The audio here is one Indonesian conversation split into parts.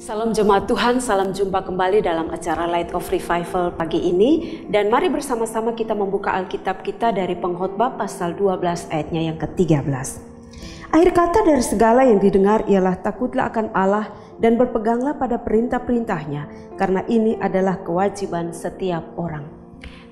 Salam jemaat Tuhan, salam jumpa kembali dalam acara Light of Revival pagi ini. Dan mari bersama-sama kita membuka Alkitab kita dari Pengkhotbah pasal 12 ayatnya yang ke-13. Akhir kata dari segala yang didengar ialah takutlah akan Allah dan berpeganglah pada perintah-perintahnya, karena ini adalah kewajiban setiap orang.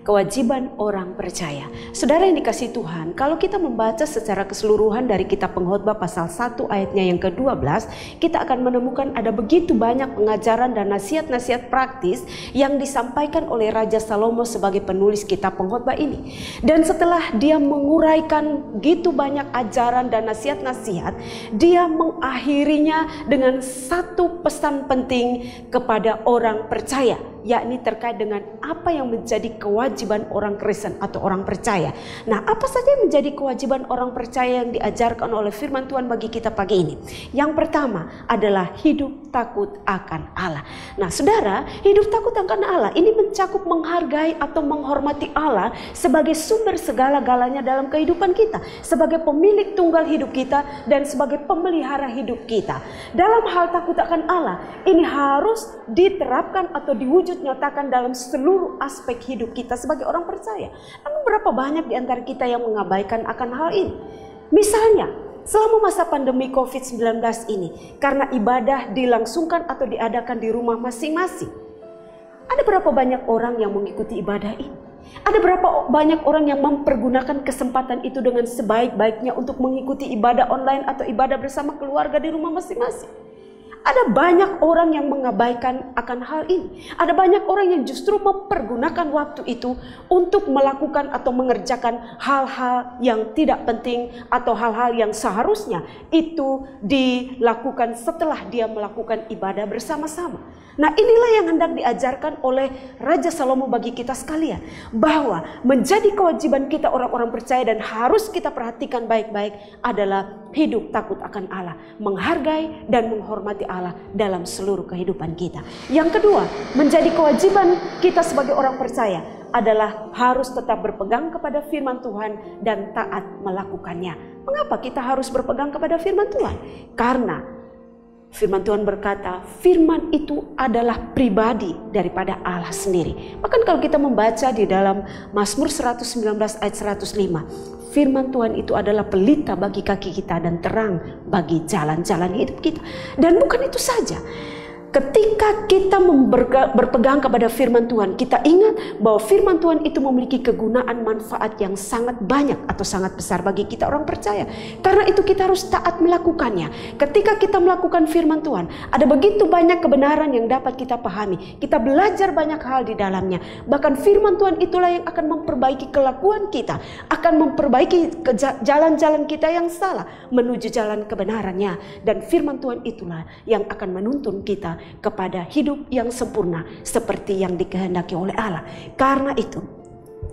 Kewajiban orang percaya. Saudara yang dikasihi Tuhan, kalau kita membaca secara keseluruhan dari kitab Pengkhotbah pasal 1 ayatnya yang ke-12, kita akan menemukan ada begitu banyak pengajaran dan nasihat-nasihat praktis yang disampaikan oleh Raja Salomo sebagai penulis kitab Pengkhotbah ini. Dan setelah dia menguraikan begitu banyak ajaran dan nasihat-nasihat, dia mengakhirinya dengan satu pesan penting kepada orang percaya, yakni terkait dengan apa yang menjadi kewajiban orang Kristen atau orang percaya. Nah, apa saja yang menjadi kewajiban orang percaya yang diajarkan oleh firman Tuhan bagi kita pagi ini? Yang pertama adalah hidup takut akan Allah. Nah, saudara, hidup takut akan Allah ini mencakup menghargai atau menghormati Allah sebagai sumber segala-galanya dalam kehidupan kita, sebagai pemilik tunggal hidup kita dan sebagai pemelihara hidup kita. Dalam hal takut akan Allah, ini harus diterapkan atau diwujud nyatakan dalam seluruh aspek hidup kita sebagai orang percaya. Namun berapa banyak di antara kita yang mengabaikan akan hal ini? Misalnya, selama masa pandemi COVID-19 ini, karena ibadah dilangsungkan atau diadakan di rumah masing-masing, ada berapa banyak orang yang mengikuti ibadah ini? Ada berapa banyak orang yang mempergunakan kesempatan itu dengan sebaik-baiknya untuk mengikuti ibadah online atau ibadah bersama keluarga di rumah masing-masing? Ada banyak orang yang mengabaikan akan hal ini. Ada banyak orang yang justru mempergunakan waktu itu untuk melakukan atau mengerjakan hal-hal yang tidak penting atau hal-hal yang seharusnya itu dilakukan setelah dia melakukan ibadah bersama-sama. Nah, inilah yang hendak diajarkan oleh Raja Salomo bagi kita sekalian, bahwa menjadi kewajiban kita orang-orang percaya dan harus kita perhatikan baik-baik adalah hidup takut akan Allah, menghargai dan menghormati Allah dalam seluruh kehidupan kita. Yang kedua, menjadi kewajiban kita sebagai orang percaya adalah harus tetap berpegang kepada firman Tuhan dan taat melakukannya. Mengapa kita harus berpegang kepada firman Tuhan? Karena firman Tuhan berkata, firman itu adalah pribadi daripada Allah sendiri. Bahkan kalau kita membaca di dalam Mazmur 119 ayat 105, firman Tuhan itu adalah pelita bagi kaki kita dan terang bagi jalan-jalan hidup kita. Dan bukan itu saja. Ketika kita berpegang kepada firman Tuhan, kita ingat bahwa firman Tuhan itu memiliki kegunaan manfaat yang sangat banyak atau sangat besar bagi kita orang percaya. Karena itu kita harus taat melakukannya. Ketika kita melakukan firman Tuhan, ada begitu banyak kebenaran yang dapat kita pahami. Kita belajar banyak hal di dalamnya. Bahkan firman Tuhan itulah yang akan memperbaiki kelakuan kita, akan memperbaiki jalan-jalan kita yang salah menuju jalan kebenarannya. Dan firman Tuhan itulah yang akan menuntun kita kepada hidup yang sempurna seperti yang dikehendaki oleh Allah. Karena itu,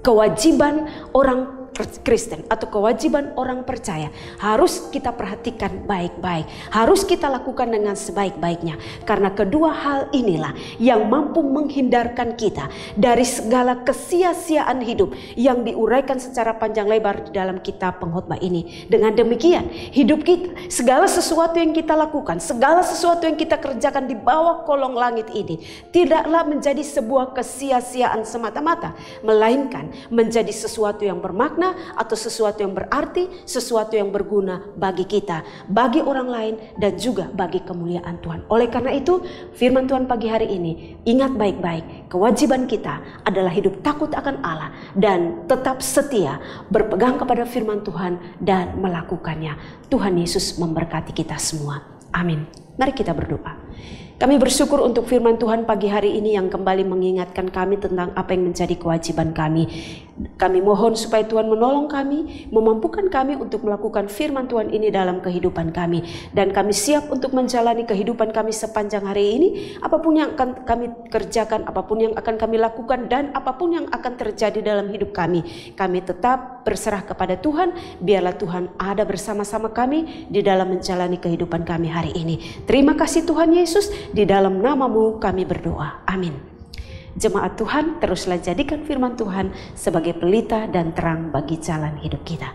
kewajiban orang Kristen atau kewajiban orang percaya harus kita perhatikan baik-baik, harus kita lakukan dengan sebaik-baiknya, karena kedua hal inilah yang mampu menghindarkan kita dari segala kesia-siaan hidup yang diuraikan secara panjang lebar di dalam kitab Pengkhotbah ini. Dengan demikian, hidup kita, segala sesuatu yang kita lakukan, segala sesuatu yang kita kerjakan di bawah kolong langit ini tidaklah menjadi sebuah kesia-siaan semata-mata, melainkan menjadi sesuatu yang bermakna atau sesuatu yang berarti, sesuatu yang berguna bagi kita, bagi orang lain, dan juga bagi kemuliaan Tuhan. Oleh karena itu, firman Tuhan pagi hari ini, ingat baik-baik, kewajiban kita adalah hidup takut akan Allah dan tetap setia, berpegang kepada firman Tuhan dan melakukannya. Tuhan Yesus memberkati kita semua. Amin. Mari kita berdoa. Kami bersyukur untuk firman Tuhan pagi hari ini yang kembali mengingatkan kami tentang apa yang menjadi kewajiban kami. Kami mohon supaya Tuhan menolong kami, memampukan kami untuk melakukan firman Tuhan ini dalam kehidupan kami. Dan kami siap untuk menjalani kehidupan kami sepanjang hari ini. Apapun yang akan kami kerjakan, apapun yang akan kami lakukan, dan apapun yang akan terjadi dalam hidup kami tetap berserah kepada Tuhan. Biarlah Tuhan ada bersama-sama kami di dalam menjalani kehidupan kami hari ini. Terima kasih Tuhan Yesus, di dalam nama-Mu kami berdoa. Amin. Jemaat Tuhan, teruslah jadikan firman Tuhan sebagai pelita dan terang bagi jalan hidup kita.